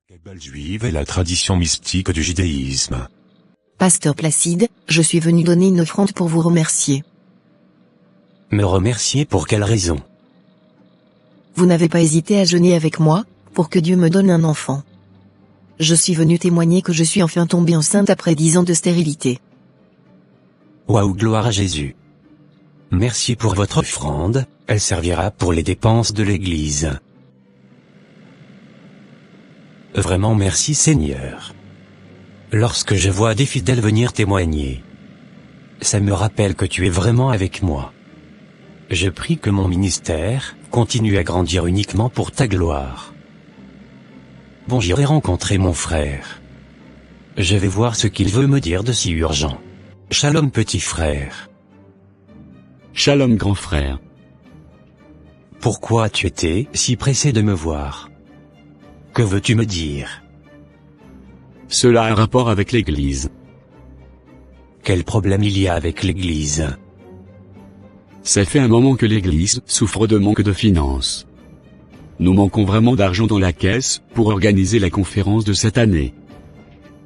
Kabbale juive est la tradition mystique du judaïsme. Pasteur Placide, je suis venu donner une offrande pour vous remercier. Me remercier pour quelle raison? Vous n'avez pas hésité à jeûner avec moi, pour que Dieu me donne un enfant. Je suis venu témoigner que je suis enfin tombée enceinte après 10 ans de stérilité. Waouh, gloire à Jésus. Merci pour votre offrande, elle servira pour les dépenses de l'Église. Vraiment merci Seigneur. Lorsque je vois des fidèles venir témoigner, ça me rappelle que tu es vraiment avec moi. Je prie que mon ministère continue à grandir uniquement pour ta gloire. Bon, j'irai rencontrer mon frère. Je vais voir ce qu'il veut me dire de si urgent. Shalom petit frère. Shalom grand frère. Pourquoi tu étais si pressé de me voir? Que veux-tu me dire? Cela a un rapport avec l'Église. Quel problème il y a avec l'Église? Ça fait un moment que l'Église souffre de manque de finances. Nous manquons vraiment d'argent dans la caisse pour organiser la conférence de cette année.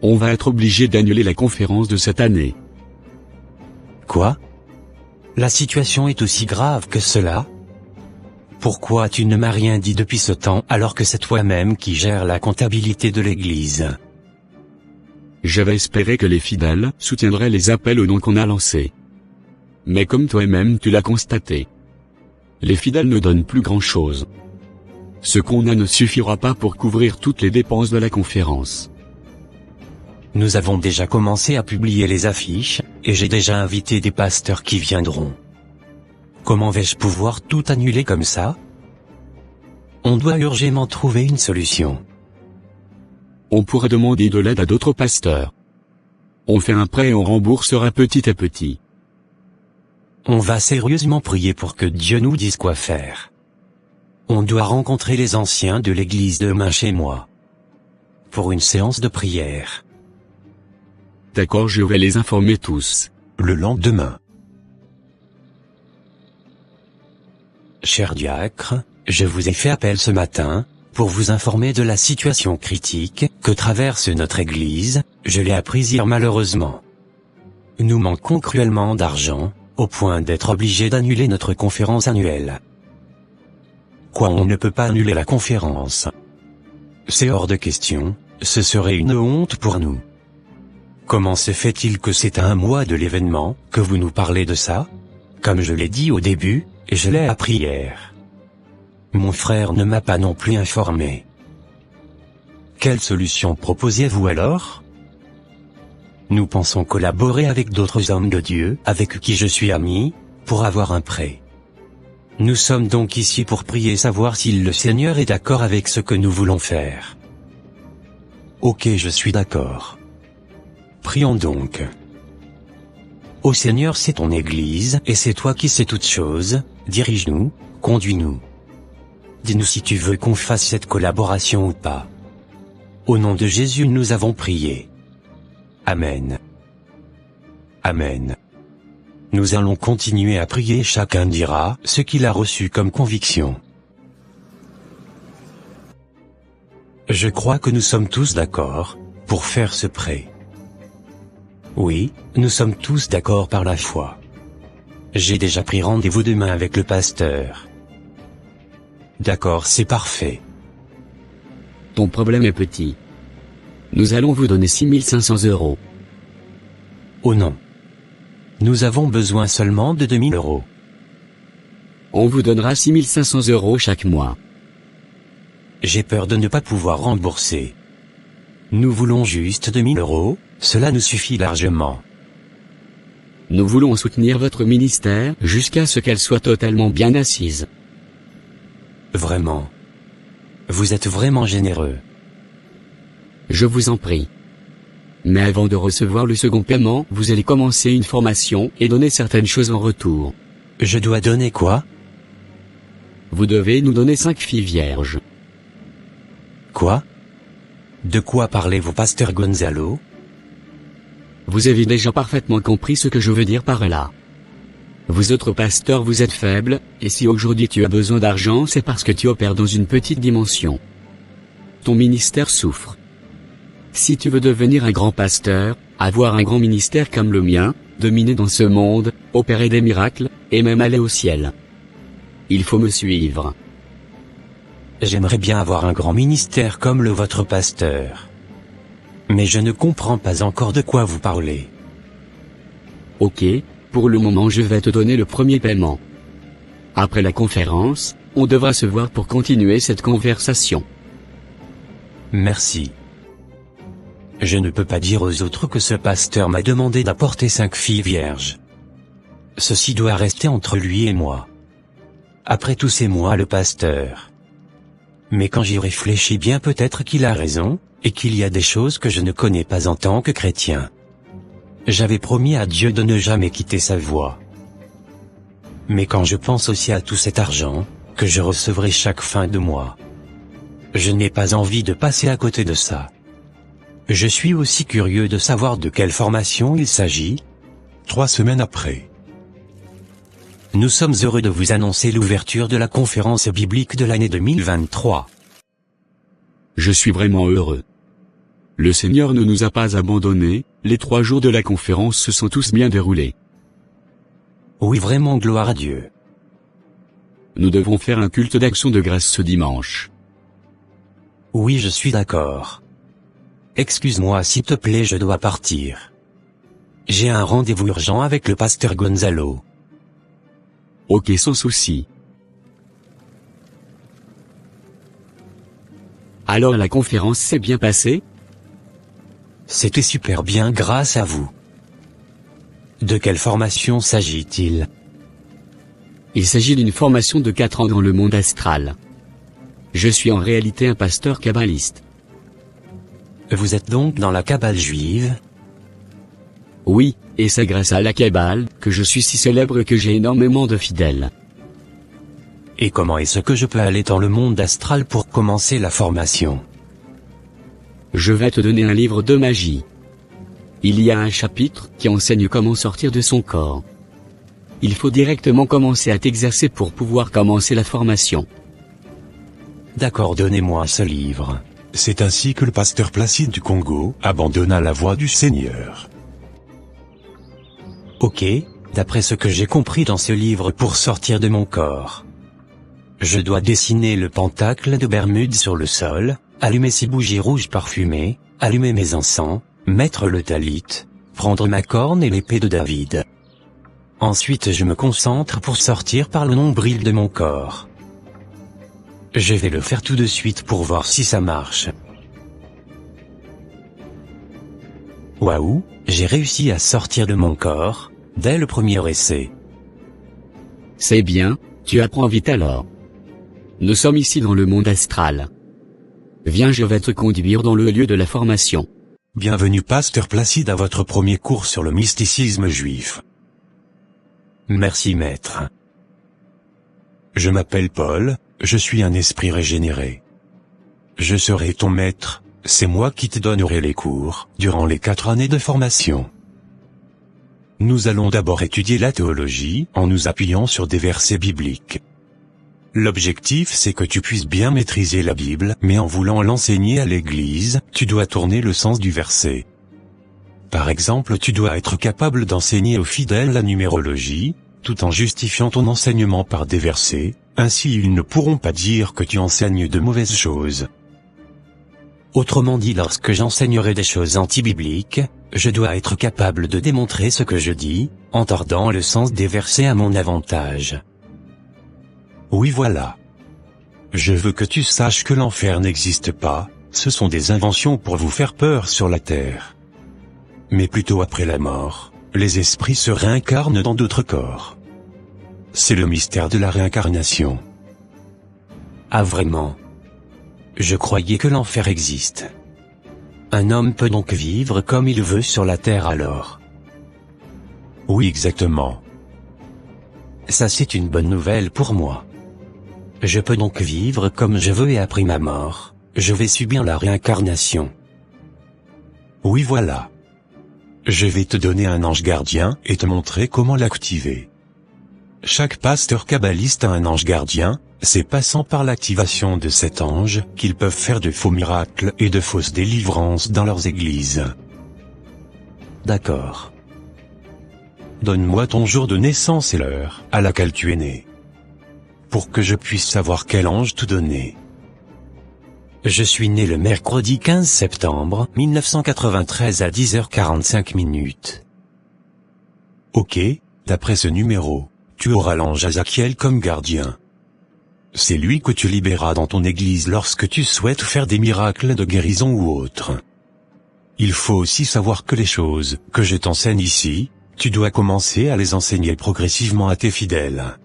On va être obligé d'annuler la conférence de cette année. Quoi? La situation est aussi grave que cela? Pourquoi tu ne m'as rien dit depuis ce temps alors que c'est toi-même qui gères la comptabilité de l'Église? J'avais espéré que les fidèles soutiendraient les appels aux dons qu'on a lancés. Mais comme toi-même tu l'as constaté, les fidèles ne donnent plus grand-chose. Ce qu'on a ne suffira pas pour couvrir toutes les dépenses de la conférence. Nous avons déjà commencé à publier les affiches, et j'ai déjà invité des pasteurs qui viendront. Comment vais-je pouvoir tout annuler comme ça? On doit urgemment trouver une solution. On pourrait demander de l'aide à d'autres pasteurs. On fait un prêt et on remboursera petit à petit. On va sérieusement prier pour que Dieu nous dise quoi faire. On doit rencontrer les anciens de l'église demain chez moi. Pour une séance de prière. D'accord, je vais les informer tous. Le lendemain. Cher diacre, je vous ai fait appel ce matin, pour vous informer de la situation critique que traverse notre Église. Je l'ai appris hier malheureusement. Nous manquons cruellement d'argent, au point d'être obligés d'annuler notre conférence annuelle. Quoi, on ne peut pas annuler la conférence? C'est hors de question, ce serait une honte pour nous. Comment se fait-il que c'est à un mois de l'événement que vous nous parlez de ça? Comme je l'ai dit au début, et je l'ai appris hier. Mon frère ne m'a pas non plus informé. Quelle solution proposez-vous alors? Nous pensons collaborer avec d'autres hommes de Dieu, avec qui je suis ami, pour avoir un prêt. Nous sommes donc ici pour prier savoir si le Seigneur est d'accord avec ce que nous voulons faire. Ok, je suis d'accord. Prions donc. Ô Seigneur, c'est ton Église, et c'est toi qui sais toutes choses, dirige-nous, conduis-nous. Dis-nous si tu veux qu'on fasse cette collaboration ou pas. Au nom de Jésus nous avons prié. Amen. Amen. Nous allons continuer à prier, chacun dira ce qu'il a reçu comme conviction. Je crois que nous sommes tous d'accord pour faire ce prêt. Oui, nous sommes tous d'accord par la foi. J'ai déjà pris rendez-vous demain avec le pasteur. D'accord, c'est parfait. Ton problème est petit. Nous allons vous donner 6500 €. Oh non. Nous avons besoin seulement de 2000 €. On vous donnera 6500 € chaque mois. J'ai peur de ne pas pouvoir rembourser. Nous voulons juste 2000 €, cela nous suffit largement. Nous voulons soutenir votre ministère jusqu'à ce qu'elle soit totalement bien assise. Vraiment. Vous êtes vraiment généreux. Je vous en prie. Mais avant de recevoir le second paiement, vous allez commencer une formation et donner certaines choses en retour. Je dois donner quoi? Vous devez nous donner 5 filles vierges. Quoi? De quoi parlez-vous, pasteur Gonzalo? Vous avez déjà parfaitement compris ce que je veux dire par là. Vous autres pasteurs, vous êtes faibles, et si aujourd'hui tu as besoin d'argent, c'est parce que tu opères dans une petite dimension. ton ministère souffre. Si tu veux devenir un grand pasteur, avoir un grand ministère comme le mien, dominer dans ce monde, opérer des miracles, et même aller au ciel, il faut me suivre. J'aimerais bien avoir un grand ministère comme le vôtre pasteur. Mais je ne comprends pas encore de quoi vous parlez. Ok, pour le moment je vais te donner le premier paiement. Après la conférence, on devra se voir pour continuer cette conversation. Merci. Je ne peux pas dire aux autres que ce pasteur m'a demandé d'apporter 5 filles vierges. Ceci doit rester entre lui et moi. Après tous ces mois le pasteur. Mais quand j'y réfléchis bien peut-être qu'il a raison, et qu'il y a des choses que je ne connais pas en tant que chrétien. J'avais promis à Dieu de ne jamais quitter sa voie. Mais quand je pense aussi à tout cet argent, que je recevrai chaque fin de mois, je n'ai pas envie de passer à côté de ça. Je suis aussi curieux de savoir de quelle formation il s'agit. 3 semaines après. Nous sommes heureux de vous annoncer l'ouverture de la conférence biblique de l'année 2023. Je suis vraiment heureux. Le Seigneur ne nous a pas abandonnés, les 3 jours de la conférence se sont tous bien déroulés. Oui, vraiment gloire à Dieu. Nous devons faire un culte d'action de grâce ce dimanche. Oui, je suis d'accord. Excuse-moi s'il te plaît, je dois partir. J'ai un rendez-vous urgent avec le pasteur Gonzalo. Ok, sans souci. Alors la conférence s'est bien passée? C'était super bien grâce à vous. De quelle formation s'agit-il? Il s'agit d'une formation de 4 ans dans le monde astral. Je suis en réalité un pasteur kabbaliste. Vous êtes donc dans la Kabbale juive? Oui, et c'est grâce à la Kabbale que je suis si célèbre et que j'ai énormément de fidèles. Et comment est-ce que je peux aller dans le monde astral pour commencer la formation? Je vais te donner un livre de magie. Il y a un chapitre qui enseigne comment sortir de son corps. Il faut directement commencer à t'exercer pour pouvoir commencer la formation. D'accord, donnez-moi ce livre. C'est ainsi que le pasteur Placide du Congo abandonna la voie du Seigneur. Ok, d'après ce que j'ai compris dans ce livre, pour sortir de mon corps, je dois dessiner le pentacle de Bermude sur le sol, allumer ces bougies rouges parfumées, allumer mes encens, mettre le talit, prendre ma corne et l'épée de David. Ensuite je me concentre pour sortir par le nombril de mon corps. Je vais le faire tout de suite pour voir si ça marche. Waouh, j'ai réussi à sortir de mon corps, dès le premier essai. C'est bien, tu apprends vite alors. Nous sommes ici dans le monde astral. Viens, je vais te conduire dans le lieu de la formation. Bienvenue pasteur Placide à votre premier cours sur le mysticisme juif. Merci maître. Je m'appelle Paul, je suis un esprit régénéré. Je serai ton maître, c'est moi qui te donnerai les cours, durant les 4 années de formation. Nous allons d'abord étudier la théologie, en nous appuyant sur des versets bibliques. L'objectif c'est que tu puisses bien maîtriser la Bible, mais en voulant l'enseigner à l'Église, tu dois tourner le sens du verset. Par exemple, tu dois être capable d'enseigner aux fidèles la numérologie, tout en justifiant ton enseignement par des versets, ainsi ils ne pourront pas dire que tu enseignes de mauvaises choses. Autrement dit, lorsque j'enseignerai des choses anti-bibliques, je dois être capable de démontrer ce que je dis, en tordant le sens des versets à mon avantage. Oui voilà. Je veux que tu saches que l'enfer n'existe pas, ce sont des inventions pour vous faire peur sur la terre. Mais plutôt après la mort, les esprits se réincarnent dans d'autres corps. C'est le mystère de la réincarnation. Ah vraiment? Je croyais que l'enfer existe. Un homme peut donc vivre comme il veut sur la terre alors? Oui exactement. Ça c'est une bonne nouvelle pour moi. Je peux donc vivre comme je veux et après ma mort, je vais subir la réincarnation. Oui voilà. Je vais te donner un ange gardien et te montrer comment l'activer. Chaque pasteur kabbaliste a un ange gardien, c'est passant par l'activation de cet ange qu'ils peuvent faire de faux miracles et de fausses délivrances dans leurs églises. D'accord. Donne-moi ton jour de naissance et l'heure à laquelle tu es né, pour que je puisse savoir quel ange te donner. Je suis né le mercredi 15 septembre 1993 à 10h45. Ok, d'après ce numéro, tu auras l'ange Azakiel comme gardien. C'est lui que tu libéras dans ton église lorsque tu souhaites faire des miracles de guérison ou autre. Il faut aussi savoir que les choses que je t'enseigne ici, tu dois commencer à les enseigner progressivement à tes fidèles.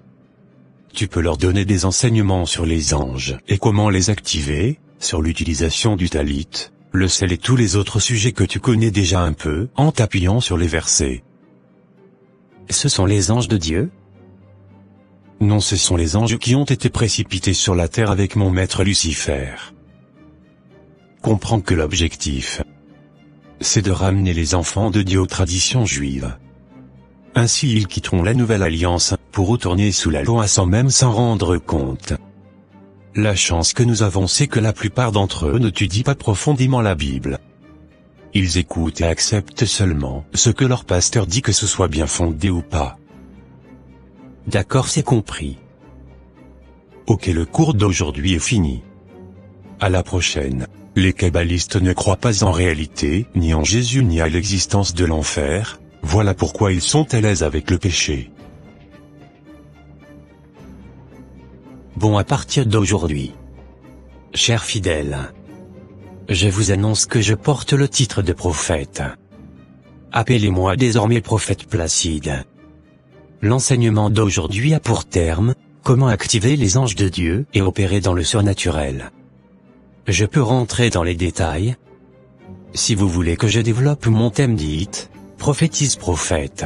Tu peux leur donner des enseignements sur les anges et comment les activer, sur l'utilisation du talit, le sel et tous les autres sujets que tu connais déjà un peu, en t'appuyant sur les versets. Ce sont les anges de Dieu? Non, ce sont les anges qui ont été précipités sur la terre avec mon maître Lucifer. Comprends que l'objectif, c'est de ramener les enfants de Dieu aux traditions juives. Ainsi ils quitteront la nouvelle alliance, pour retourner sous la loi sans même s'en rendre compte. La chance que nous avons, c'est que la plupart d'entre eux n'étudient pas profondément la Bible. Ils écoutent et acceptent seulement ce que leur pasteur dit, que ce soit bien fondé ou pas. D'accord, c'est compris. Ok, le cours d'aujourd'hui est fini. À la prochaine. Les kabbalistes ne croient pas en réalité, ni en Jésus ni à l'existence de l'enfer. Voilà pourquoi ils sont à l'aise avec le péché. Bon, à partir d'aujourd'hui, chers fidèles, je vous annonce que je porte le titre de prophète. Appelez-moi désormais prophète Placide. L'enseignement d'aujourd'hui a pour terme, comment activer les anges de Dieu et opérer dans le surnaturel. Je peux rentrer dans les détails. Si vous voulez que je développe mon thème, dites prophétise prophète.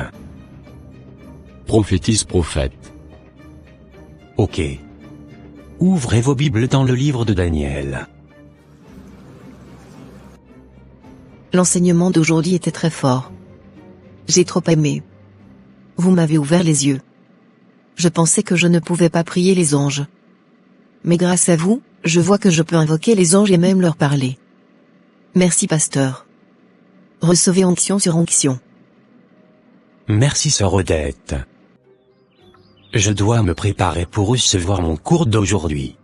Prophétise prophète. Ok. Ouvrez vos Bibles dans le livre de Daniel. L'enseignement d'aujourd'hui était très fort. J'ai trop aimé. Vous m'avez ouvert les yeux. Je pensais que je ne pouvais pas prier les anges. Mais grâce à vous, je vois que je peux invoquer les anges et même leur parler. Merci pasteur. Recevez onction sur onction. Merci sœur Odette. Je dois me préparer pour recevoir mon cours d'aujourd'hui.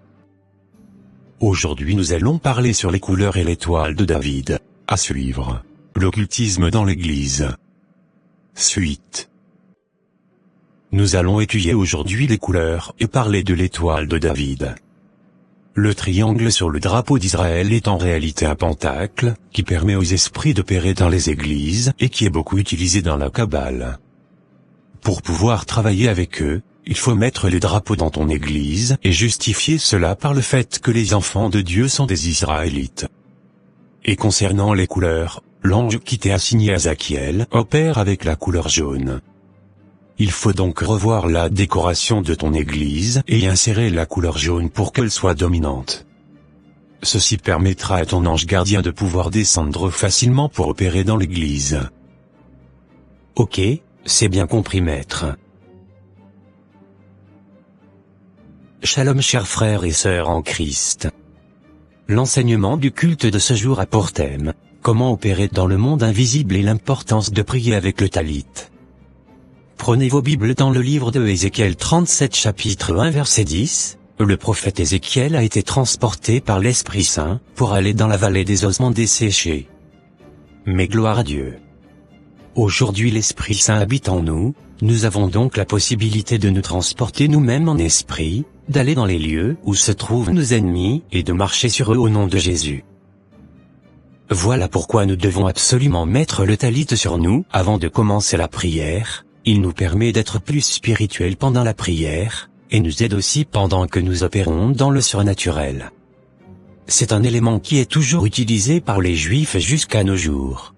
Aujourd'hui nous allons parler sur les couleurs et l'étoile de David. À suivre. L'occultisme dans l'Église. Suite. Nous allons étudier aujourd'hui les couleurs et parler de l'étoile de David. Le triangle sur le drapeau d'Israël est en réalité un pentacle, qui permet aux esprits d'opérer dans les églises et qui est beaucoup utilisé dans la Kabbale. Pour pouvoir travailler avec eux, il faut mettre les drapeaux dans ton église et justifier cela par le fait que les enfants de Dieu sont des Israélites. Et concernant les couleurs, l'ange qui t'est assigné à Azakiel opère avec la couleur jaune. Il faut donc revoir la décoration de ton église et y insérer la couleur jaune pour qu'elle soit dominante. Ceci permettra à ton ange gardien de pouvoir descendre facilement pour opérer dans l'église. Ok, c'est bien compris maître. Shalom chers frères et sœurs en Christ. L'enseignement du culte de ce jour a pour thème, comment opérer dans le monde invisible et l'importance de prier avec le talit. Prenez vos Bibles dans le livre de Ézéchiel 37 chapitre 1 verset 10, le prophète Ézéchiel a été transporté par l'Esprit Saint, pour aller dans la vallée des ossements desséchés. Mais gloire à Dieu. Aujourd'hui l'Esprit Saint habite en nous, nous avons donc la possibilité de nous transporter nous-mêmes en esprit, d'aller dans les lieux où se trouvent nos ennemis et de marcher sur eux au nom de Jésus. Voilà pourquoi nous devons absolument mettre le talit sur nous avant de commencer la prière. Il nous permet d'être plus spirituels pendant la prière, et nous aide aussi pendant que nous opérons dans le surnaturel. C'est un élément qui est toujours utilisé par les Juifs jusqu'à nos jours.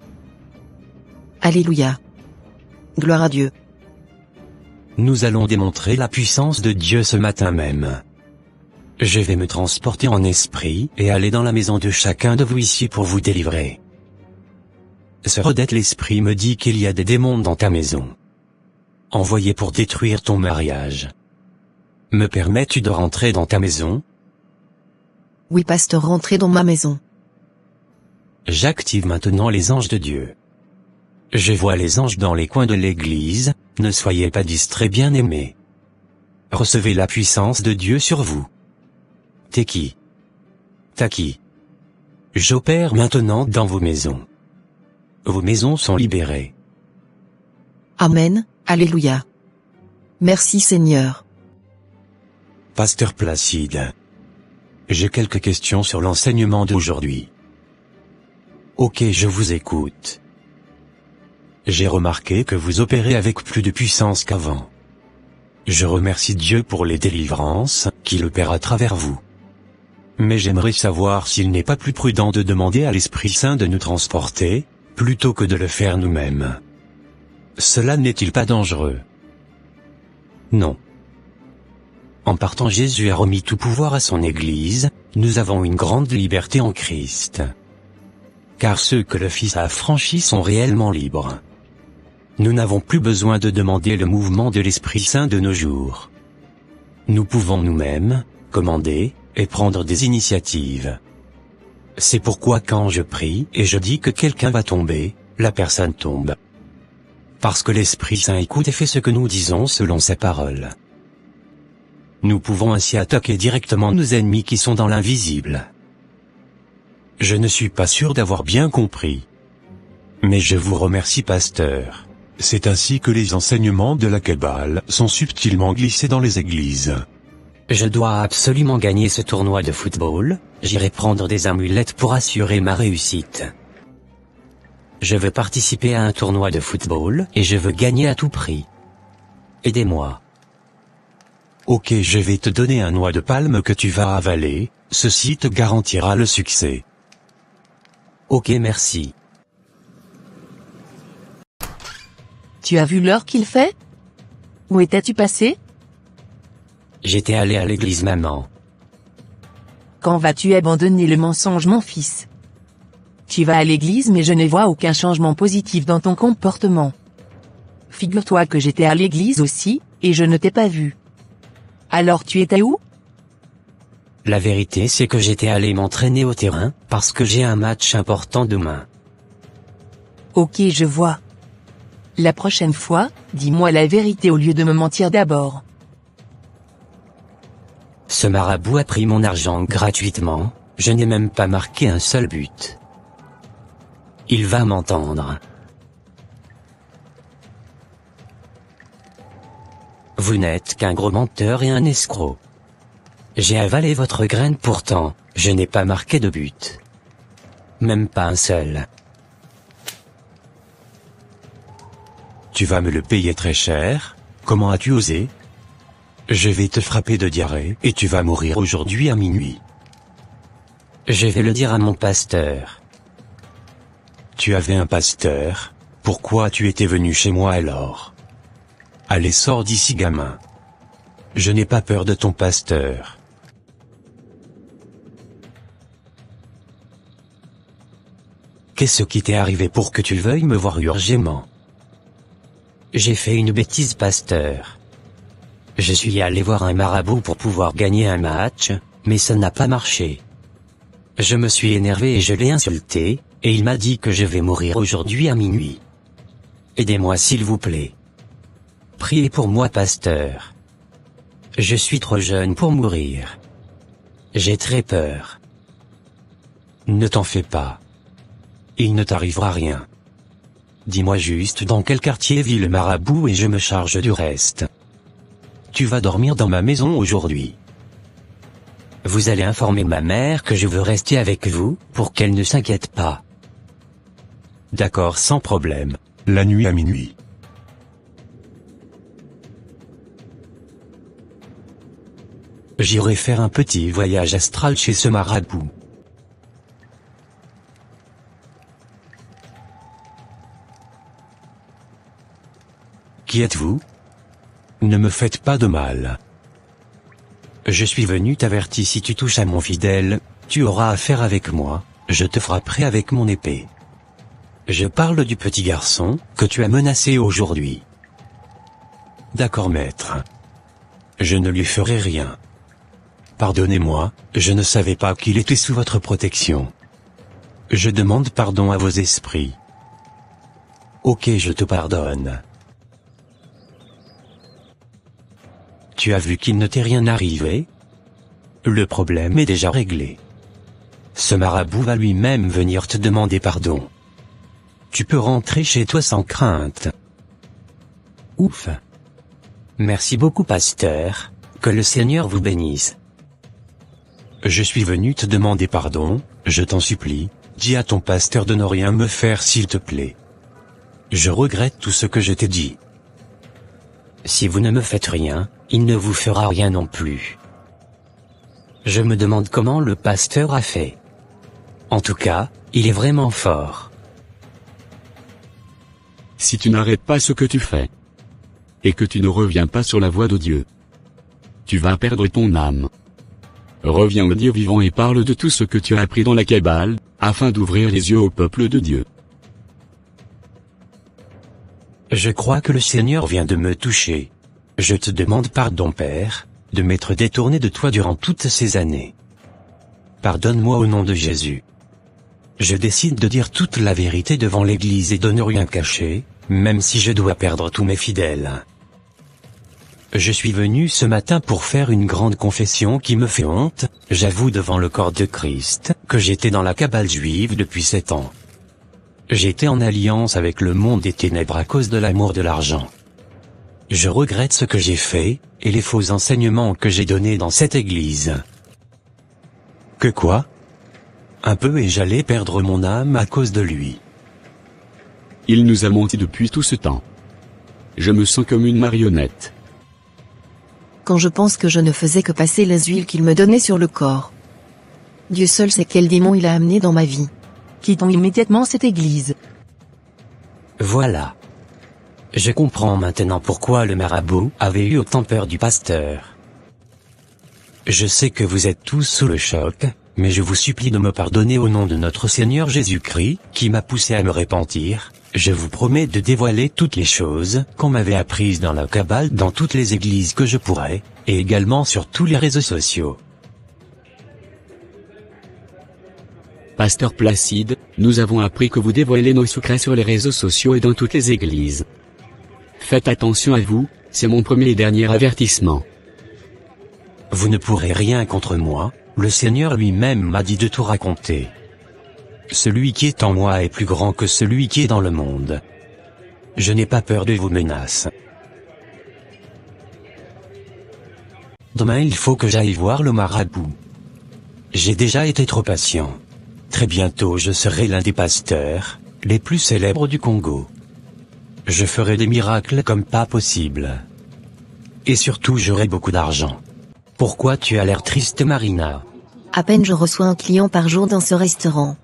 Alléluia. Gloire à Dieu. Nous allons démontrer la puissance de Dieu ce matin même. Je vais me transporter en esprit et aller dans la maison de chacun de vous ici pour vous délivrer. Sœur Odette, l'esprit me dit qu'il y a des démons dans ta maison. envoyé pour détruire ton mariage. Me permets-tu de rentrer dans ta maison? Oui, pasteur, rentrez dans ma maison. J'active maintenant les anges de Dieu. Je vois les anges dans les coins de l'église, ne soyez pas distraits, bien-aimés. Recevez la puissance de Dieu sur vous. T'es qui? T'as qui? J'opère maintenant dans vos maisons. Vos maisons sont libérées. Amen, alléluia. Merci Seigneur. Pasteur Placide. J'ai quelques questions sur l'enseignement d'aujourd'hui. Ok, je vous écoute. J'ai remarqué que vous opérez avec plus de puissance qu'avant. Je remercie Dieu pour les délivrances qu'il opère à travers vous. Mais j'aimerais savoir s'il n'est pas plus prudent de demander à l'Esprit Saint de nous transporter, plutôt que de le faire nous-mêmes. Cela n'est-il pas dangereux? Non. En partant, Jésus a remis tout pouvoir à son Église, nous avons une grande liberté en Christ. Car ceux que le Fils a affranchis sont réellement libres. Nous n'avons plus besoin de demander le mouvement de l'Esprit Saint de nos jours. Nous pouvons nous-mêmes commander et prendre des initiatives. C'est pourquoi quand je prie et je dis que quelqu'un va tomber, la personne tombe. Parce que l'Esprit Saint écoute et fait ce que nous disons selon ses paroles. Nous pouvons ainsi attaquer directement nos ennemis qui sont dans l'invisible. Je ne suis pas sûr d'avoir bien compris. Mais je vous remercie, pasteur. C'est ainsi que les enseignements de la Kabbale sont subtilement glissés dans les églises. Je dois absolument gagner ce tournoi de football, j'irai prendre des amulettes pour assurer ma réussite. Je veux participer à un tournoi de football et je veux gagner à tout prix. Aidez-moi. Ok, je vais te donner un noix de palme que tu vas avaler, ceci te garantira le succès. Ok, merci. Tu as vu l'heure qu'il fait? Où étais-tu passé? J'étais allé à l'église, maman. Quand vas-tu abandonner le mensonge, mon fils? Tu vas à l'église mais je ne vois aucun changement positif dans ton comportement. Figure-toi que j'étais à l'église aussi, et je ne t'ai pas vu. Alors tu étais où? La vérité c'est que j'étais allé m'entraîner au terrain, parce que j'ai un match important demain. Ok, je vois. La prochaine fois, dis-moi la vérité au lieu de me mentir d'abord. Ce marabout a pris mon argent gratuitement, je n'ai même pas marqué un seul but. Il va m'entendre. Vous n'êtes qu'un gros menteur et un escroc. J'ai avalé votre graine pourtant, je n'ai pas marqué de but. Même pas un seul. Tu vas me le payer très cher? Comment as-tu osé? Je vais te frapper de diarrhée et tu vas mourir aujourd'hui à minuit. Je vais le dire à mon pasteur. Tu avais un pasteur, pourquoi tu étais venu chez moi alors? Allez, sors d'ici, gamin. Je n'ai pas peur de ton pasteur. Qu'est-ce qui t'est arrivé pour que tu veuilles me voir urgemment? J'ai fait une bêtise, pasteur. Je suis allé voir un marabout pour pouvoir gagner un match, mais ça n'a pas marché. Je me suis énervé et je l'ai insulté, et il m'a dit que je vais mourir aujourd'hui à minuit. Aidez-moi s'il vous plaît. Priez pour moi, pasteur. Je suis trop jeune pour mourir. J'ai très peur. Ne t'en fais pas. Il ne t'arrivera rien. Dis-moi juste dans quel quartier vit le marabout et je me charge du reste. Tu vas dormir dans ma maison aujourd'hui. Vous allez informer ma mère que je veux rester avec vous, pour qu'elle ne s'inquiète pas. D'accord, sans problème. La nuit à minuit. J'irai faire un petit voyage astral chez ce marabout. Qui êtes-vous? Ne me faites pas de mal. Je suis venu t'avertir, si tu touches à mon fidèle, tu auras affaire avec moi, je te frapperai avec mon épée. Je parle du petit garçon, que tu as menacé aujourd'hui. D'accord, maître. Je ne lui ferai rien. Pardonnez-moi, je ne savais pas qu'il était sous votre protection. Je demande pardon à vos esprits. Ok, je te pardonne. Tu as vu qu'il ne t'est rien arrivé? Le problème est déjà réglé. Ce marabout va lui-même venir te demander pardon. Tu peux rentrer chez toi sans crainte. Ouf. Merci beaucoup, pasteur. Que le Seigneur vous bénisse. Je suis venu te demander pardon, je t'en supplie, dis à ton pasteur de ne rien me faire s'il te plaît. Je regrette tout ce que je t'ai dit. Si vous ne me faites rien, il ne vous fera rien non plus. Je me demande comment le pasteur a fait. En tout cas, il est vraiment fort. Si tu n'arrêtes pas ce que tu fais, et que tu ne reviens pas sur la voie de Dieu, tu vas perdre ton âme. Reviens au Dieu vivant et parle de tout ce que tu as appris dans la Kabbale, afin d'ouvrir les yeux au peuple de Dieu. Je crois que le Seigneur vient de me toucher. Je te demande pardon, Père, de m'être détourné de toi durant toutes ces années. Pardonne-moi au nom de Jésus. Je décide de dire toute la vérité devant l'Église et de ne rien cacher, même si je dois perdre tous mes fidèles. Je suis venu ce matin pour faire une grande confession qui me fait honte, j'avoue devant le corps de Christ, que j'étais dans la Kabbale juive depuis 7 ans. J'étais en alliance avec le monde des ténèbres à cause de l'amour de l'argent. Je regrette ce que j'ai fait, et les faux enseignements que j'ai donnés dans cette église. Que quoi? Un peu et j'allais perdre mon âme à cause de lui. Il nous a menti depuis tout ce temps. Je me sens comme une marionnette. Quand je pense que je ne faisais que passer les huiles qu'il me donnait sur le corps. Dieu seul sait quel démon il a amené dans ma vie. Quittons immédiatement cette église. Voilà. Je comprends maintenant pourquoi le marabout avait eu autant peur du pasteur. Je sais que vous êtes tous sous le choc, mais je vous supplie de me pardonner au nom de notre Seigneur Jésus-Christ, qui m'a poussé à me repentir. Je vous promets de dévoiler toutes les choses qu'on m'avait apprises dans la Kabbale dans toutes les églises que je pourrai, et également sur tous les réseaux sociaux. Pasteur Placide, nous avons appris que vous dévoilez nos secrets sur les réseaux sociaux et dans toutes les églises. Faites attention à vous, c'est mon premier et dernier avertissement. Vous ne pourrez rien contre moi, le Seigneur lui-même m'a dit de tout raconter. Celui qui est en moi est plus grand que celui qui est dans le monde. Je n'ai pas peur de vos menaces. Demain il faut que j'aille voir le marabout. J'ai déjà été trop patient. Très bientôt je serai l'un des pasteurs, les plus célèbres du Congo. Je ferai des miracles comme pas possible. Et surtout j'aurai beaucoup d'argent. Pourquoi tu as l'air triste, Marina? À peine je reçois un client par jour dans ce restaurant.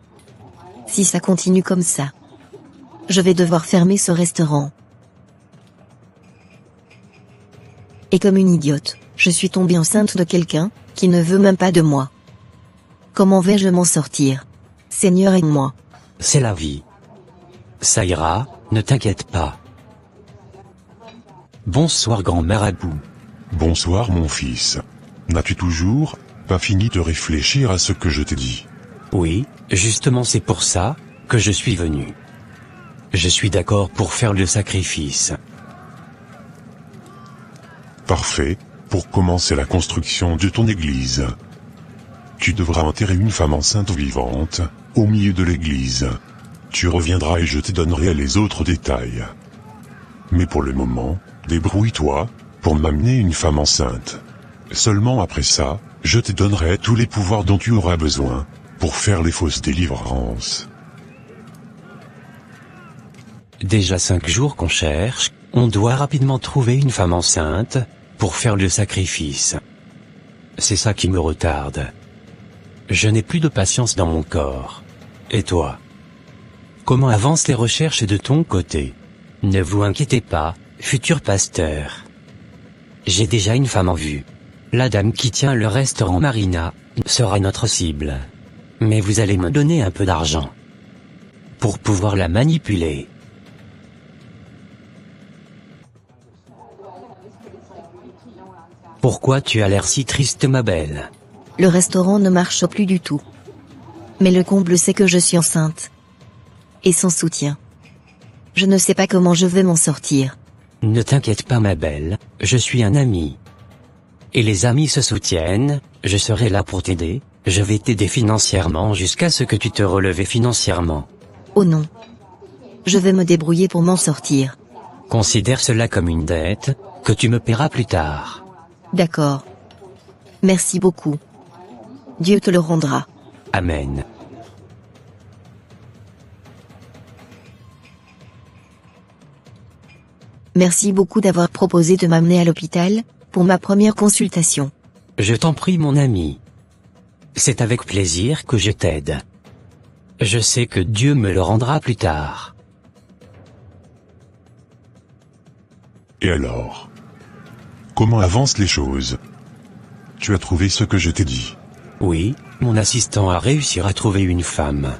Si ça continue comme ça, je vais devoir fermer ce restaurant. Et comme une idiote, je suis tombée enceinte de quelqu'un, qui ne veut même pas de moi. Comment vais-je m'en sortir? Seigneur, aide-moi. C'est la vie. Ça ira, ne t'inquiète pas. Bonsoir, grand marabout. Bonsoir mon fils. N'as-tu toujours pas fini de réfléchir à ce que je t'ai dit? Oui, justement c'est pour ça que je suis venu. Je suis d'accord pour faire le sacrifice. Parfait, pour commencer la construction de ton église. Tu devras enterrer une femme enceinte vivante, au milieu de l'église. Tu reviendras et je te donnerai les autres détails. Mais pour le moment, débrouille-toi, pour m'amener une femme enceinte. Seulement après ça, je te donnerai tous les pouvoirs dont tu auras besoin, pour faire les fausses délivrances. Déjà 5 jours qu'on cherche, on doit rapidement trouver une femme enceinte, pour faire le sacrifice. C'est ça qui me retarde. Je n'ai plus de patience dans mon corps. Et toi? Comment avancent les recherches de ton côté? Ne vous inquiétez pas, futur pasteur. J'ai déjà une femme en vue. La dame qui tient le restaurant Marina sera notre cible. Mais vous allez me donner un peu d'argent pour pouvoir la manipuler. Pourquoi tu as l'air si triste, ma belle? Le restaurant ne marche plus du tout. Mais le comble c'est que je suis enceinte. Et sans soutien. Je ne sais pas comment je vais m'en sortir. Ne t'inquiète pas, ma belle, je suis un ami. Et les amis se soutiennent, je serai là pour t'aider, je vais t'aider financièrement jusqu'à ce que tu te relèves financièrement. Oh non. Je vais me débrouiller pour m'en sortir. Considère cela comme une dette, que tu me paieras plus tard. D'accord. Merci beaucoup. Dieu te le rendra. Amen. Merci beaucoup d'avoir proposé de m'amener à l'hôpital, pour ma première consultation. Je t'en prie, mon ami. C'est avec plaisir que je t'aide. Je sais que Dieu me le rendra plus tard. Et alors? Comment avancent les choses? Tu as trouvé ce que je t'ai dit? Oui, mon assistant a réussi à trouver une femme.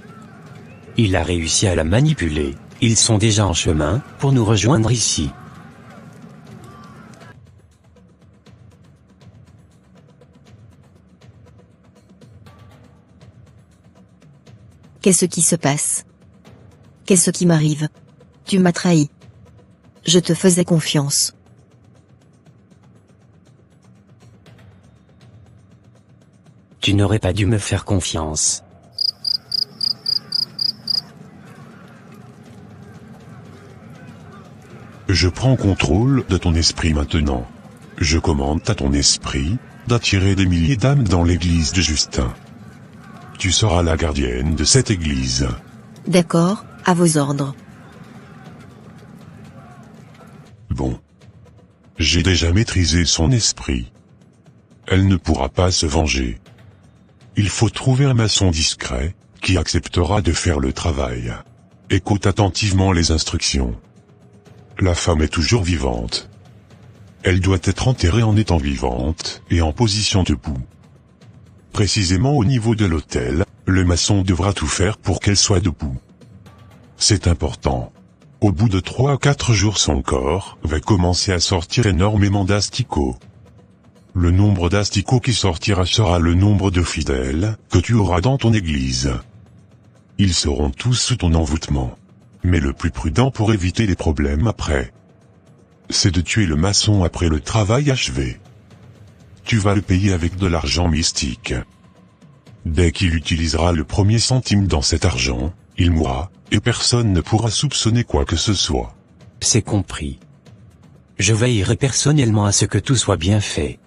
Il a réussi à la manipuler, ils sont déjà en chemin, pour nous rejoindre ici. Qu'est-ce qui se passe? Qu'est-ce qui m'arrive? Tu m'as trahi. Je te faisais confiance. Tu n'aurais pas dû me faire confiance. Je prends contrôle de ton esprit maintenant. Je commande à ton esprit d'attirer des milliers d'âmes dans l'église de Justin. Tu seras la gardienne de cette église. D'accord, à vos ordres. Bon. J'ai déjà maîtrisé son esprit. Elle ne pourra pas se venger. Il faut trouver un maçon discret, qui acceptera de faire le travail. Écoute attentivement les instructions. La femme est toujours vivante. Elle doit être enterrée en étant vivante, et en position debout. Précisément au niveau de l'autel, le maçon devra tout faire pour qu'elle soit debout. C'est important. Au bout de 3 à 4 jours, son corps va commencer à sortir énormément d'asticots. Le nombre d'asticots qui sortira sera le nombre de fidèles que tu auras dans ton église. Ils seront tous sous ton envoûtement. Mais le plus prudent pour éviter les problèmes après, c'est de tuer le maçon après le travail achevé. Tu vas le payer avec de l'argent mystique. Dès qu'il utilisera le premier centime dans cet argent, il mourra, et personne ne pourra soupçonner quoi que ce soit. C'est compris. Je veillerai personnellement à ce que tout soit bien fait.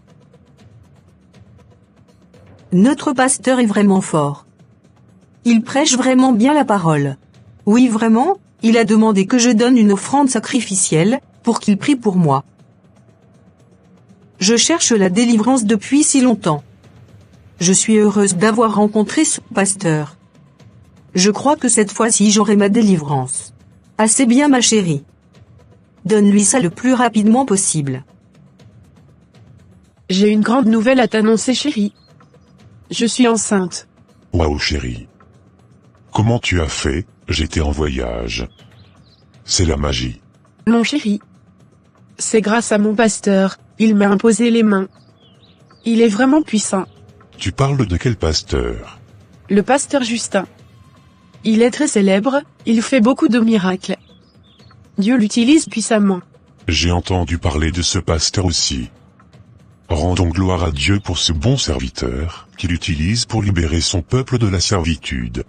Notre pasteur est vraiment fort. Il prêche vraiment bien la parole. Oui, vraiment, il a demandé que je donne une offrande sacrificielle, pour qu'il prie pour moi. Je cherche la délivrance depuis si longtemps. Je suis heureuse d'avoir rencontré ce pasteur. Je crois que cette fois-ci j'aurai ma délivrance. Assez bien, ma chérie. Donne-lui ça le plus rapidement possible. J'ai une grande nouvelle à t'annoncer, chérie. Je suis enceinte. Waouh, chérie. Comment tu as fait? J'étais en voyage. C'est la magie. Non, chérie. C'est grâce à mon pasteur, il m'a imposé les mains. Il est vraiment puissant. Tu parles de quel pasteur? Le pasteur Justin. Il est très célèbre, il fait beaucoup de miracles. Dieu l'utilise puissamment. J'ai entendu parler de ce pasteur aussi. Rendons gloire à Dieu pour ce bon serviteur, qu'il utilise pour libérer son peuple de la servitude.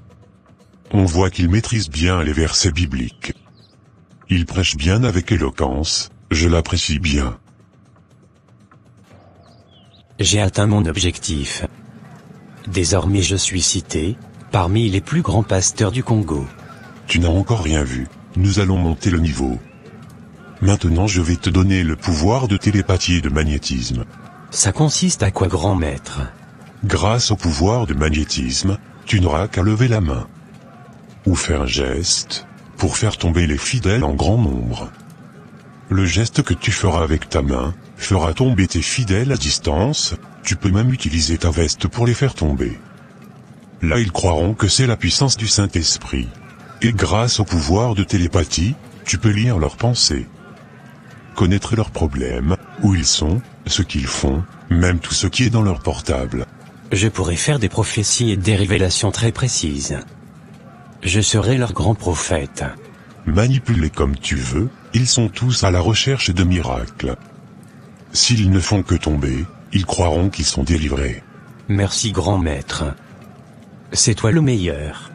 On voit qu'il maîtrise bien les versets bibliques. Il prêche bien avec éloquence, je l'apprécie bien. J'ai atteint mon objectif. Désormais je suis cité, parmi les plus grands pasteurs du Congo. Tu n'as encore rien vu, nous allons monter le niveau. Maintenant je vais te donner le pouvoir de télépathie et de magnétisme. Ça consiste à quoi, grand maître? Grâce au pouvoir de magnétisme, tu n'auras qu'à lever la main. Ou faire un geste, pour faire tomber les fidèles en grand nombre. Le geste que tu feras avec ta main, fera tomber tes fidèles à distance, tu peux même utiliser ta veste pour les faire tomber. Là ils croiront que c'est la puissance du Saint-Esprit. Et grâce au pouvoir de télépathie, tu peux lire leurs pensées. Connaître leurs problèmes, Où ils sont, ce qu'ils font, même tout ce qui est dans leur portable. Je pourrais faire des prophéties et des révélations très précises. Je serai leur grand prophète. Manipule-les comme tu veux, ils sont tous à la recherche de miracles. S'ils ne font que tomber, ils croiront qu'ils sont délivrés. Merci grand maître. C'est toi le meilleur.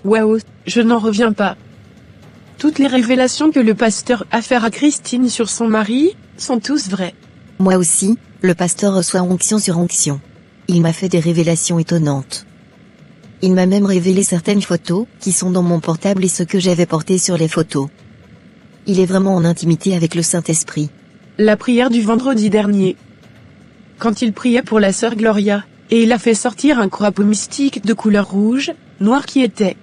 Waouh, je n'en reviens pas. Toutes les révélations que le pasteur a faites à Christine sur son mari, sont tous vraies. Moi aussi, le pasteur reçoit onction sur onction. Il m'a fait des révélations étonnantes. Il m'a même révélé certaines photos, qui sont dans mon portable et ce que j'avais porté sur les photos. Il est vraiment en intimité avec le Saint-Esprit. La prière du vendredi dernier. Quand il priait pour la sœur Gloria, et il a fait sortir un crapaud mystique de couleur rouge, noir qui était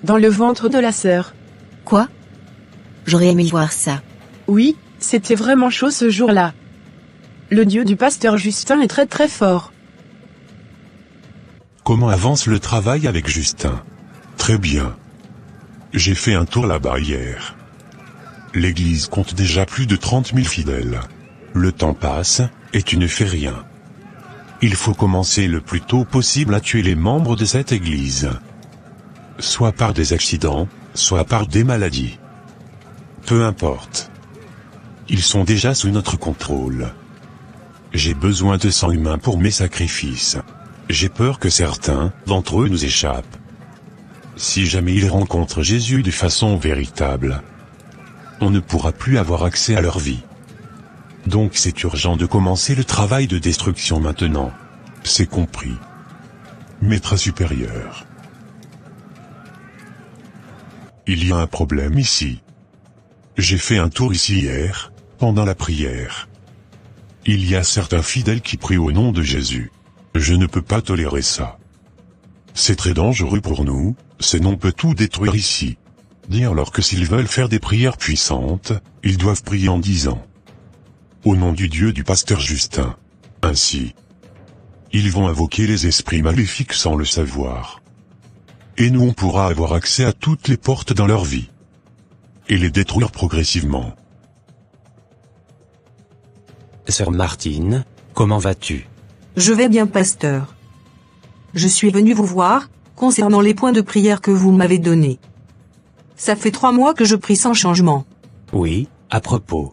dans le ventre de la sœur. Quoi? J'aurais aimé voir ça. Oui, c'était vraiment chaud ce jour-là. Le Dieu du pasteur Justin est très très fort. Comment avance le travail avec Justin? Très bien. J'ai fait un tour là-bas hier. L'église compte déjà plus de 30 000 fidèles. Le temps passe, et tu ne fais rien. Il faut commencer le plus tôt possible à tuer les membres de cette église. Soit par des accidents, soit par des maladies. Peu importe. Ils sont déjà sous notre contrôle. J'ai besoin de sang humain pour mes sacrifices. J'ai peur que certains d'entre eux nous échappent. Si jamais ils rencontrent Jésus de façon véritable, on ne pourra plus avoir accès à leur vie. Donc c'est urgent de commencer le travail de destruction maintenant. C'est compris. Maître supérieur. Il y a un problème ici. J'ai fait un tour ici hier, pendant la prière. Il y a certains fidèles qui prient au nom de Jésus. Je ne peux pas tolérer ça. C'est très dangereux pour nous, ces noms peuvent tout détruire ici. Dis-leur que s'ils veulent faire des prières puissantes, ils doivent prier en disant au nom du Dieu du pasteur Justin. Ainsi, ils vont invoquer les esprits maléfiques sans le savoir. Et nous on pourra avoir accès à toutes les portes dans leur vie. Et les détruire progressivement. Sœur Martine, comment vas-tu? Je vais bien, pasteur. Je suis venu vous voir, concernant les points de prière que vous m'avez donnés. Ça fait 3 mois que je prie sans changement. Oui, à propos.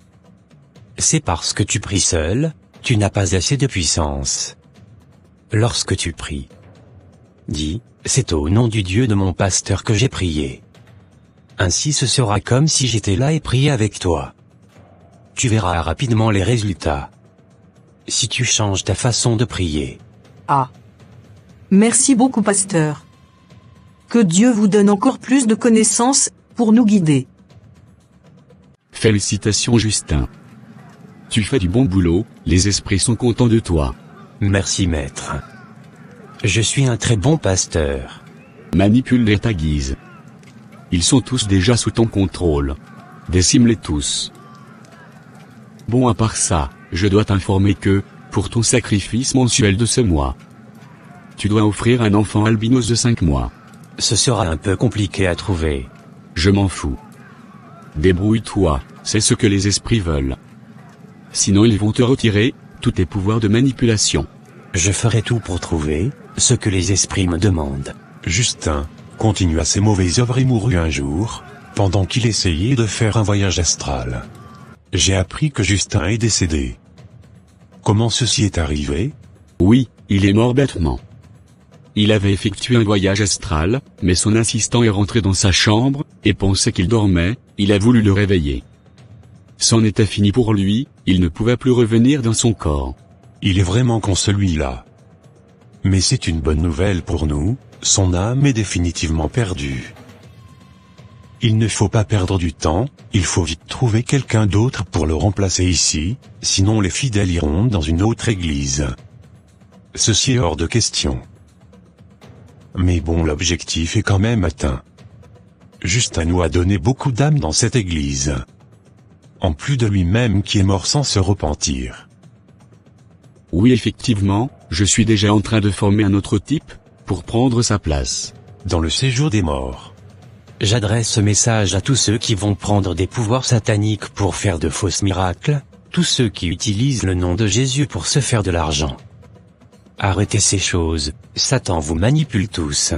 C'est parce que tu pries seul, tu n'as pas assez de puissance. Lorsque tu pries, dis, c'est au nom du Dieu de mon pasteur que j'ai prié. Ainsi ce sera comme si j'étais là et priais avec toi. Tu verras rapidement les résultats. Si tu changes ta façon de prier. Ah. Merci beaucoup, pasteur. Que Dieu vous donne encore plus de connaissances, pour nous guider. Félicitations Justin. Tu fais du bon boulot, les esprits sont contents de toi. Merci maître. Je suis un très bon pasteur. Manipule-les à ta guise. Ils sont tous déjà sous ton contrôle. Décime-les tous. Bon, à part ça, je dois t'informer que, pour ton sacrifice mensuel de ce mois, tu dois offrir un enfant albinos de 5 mois. Ce sera un peu compliqué à trouver. Je m'en fous. Débrouille-toi, c'est ce que les esprits veulent. Sinon ils vont te retirer tous tes pouvoirs de manipulation. Je ferai tout pour trouver ce que les esprits me demandent. Justin continua ses mauvaises œuvres et mourut un jour, pendant qu'il essayait de faire un voyage astral. J'ai appris que Justin est décédé. Comment ceci est arrivé? Oui, il est mort bêtement. Il avait effectué un voyage astral, mais son assistant est rentré dans sa chambre, et pensait qu'il dormait, il a voulu le réveiller. C'en était fini pour lui, il ne pouvait plus revenir dans son corps. Il est vraiment con celui-là. Mais c'est une bonne nouvelle pour nous, son âme est définitivement perdue. Il ne faut pas perdre du temps, il faut vite trouver quelqu'un d'autre pour le remplacer ici, sinon les fidèles iront dans une autre église. Ceci est hors de question. Mais bon, l'objectif est quand même atteint. Justin nous a donné beaucoup d'âmes dans cette église. En plus de lui-même qui est mort sans se repentir. Oui, effectivement, je suis déjà en train de former un autre type, pour prendre sa place. Dans le séjour des morts. J'adresse ce message à tous ceux qui vont prendre des pouvoirs sataniques pour faire de fausses miracles, tous ceux qui utilisent le nom de Jésus pour se faire de l'argent. Arrêtez ces choses, Satan vous manipule tous.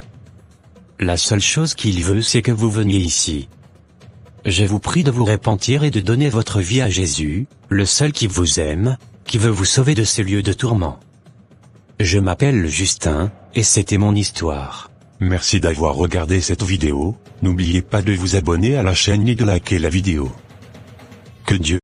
La seule chose qu'il veut c'est que vous veniez ici. Je vous prie de vous repentir et de donner votre vie à Jésus, le seul qui vous aime, qui veut vous sauver de ces lieux de tourment. Je m'appelle Justin, et c'était mon histoire. Merci d'avoir regardé cette vidéo, n'oubliez pas de vous abonner à la chaîne et de liker la vidéo. Que Dieu